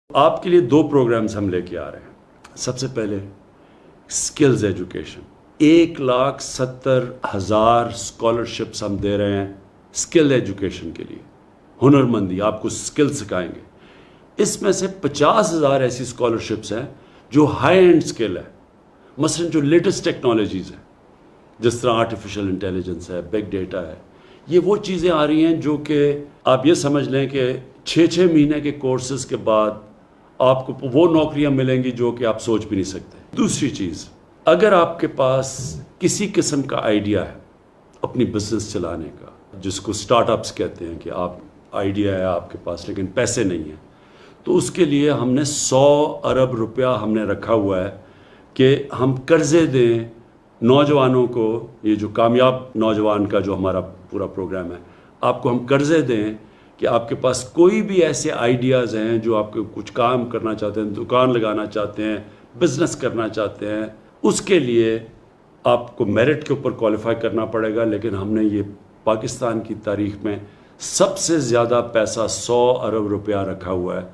آپ کے لیے 2 پروگرامز ہم لے کے آ رہے ہیں۔ سب سے پہلے سکلز ایجوکیشن، 1,70,000 اسکالرشپس ہم دے رہے ہیں سکل ایجوکیشن کے لیے، ہنرمندی، آپ کو سکل سکھائیں گے۔ اس میں سے 50,000 ایسی اسکالرشپس ہیں جو ہائی اینڈ سکل ہے، مثلا جو لیٹسٹ ٹیکنالوجیز ہیں، جس طرح آرٹیفیشل انٹیلیجنس ہے، بگ ڈیٹا ہے۔ یہ وہ چیزیں آ رہی ہیں جو کہ آپ یہ سمجھ لیں کہ 6 مہینے کے کورسز کے بعد آپ کو وہ نوکریاں ملیں گی جو کہ آپ سوچ بھی نہیں سکتے۔ دوسری چیز، اگر آپ کے پاس کسی قسم کا آئیڈیا ہے اپنی بزنس چلانے کا، جس کو سٹارٹ اپس کہتے ہیں، کہ آپ آئیڈیا ہے آپ کے پاس لیکن پیسے نہیں ہیں، تو اس کے لیے ہم نے 100 ارب روپیہ ہم نے رکھا ہوا ہے کہ ہم قرضے دیں نوجوانوں کو۔ یہ جو کامیاب نوجوان کا جو ہمارا پورا پروگرام ہے، آپ کو ہم قرضے دیں کہ آپ کے پاس کوئی بھی ایسے آئیڈیاز ہیں جو آپ کو کچھ کام کرنا چاہتے ہیں، دکان لگانا چاہتے ہیں، بزنس کرنا چاہتے ہیں، اس کے لیے آپ کو میرٹ کے اوپر کوالیفائی کرنا پڑے گا۔ لیکن ہم نے یہ پاکستان کی تاریخ میں سب سے زیادہ پیسہ 100 ارب روپیہ رکھا ہوا ہے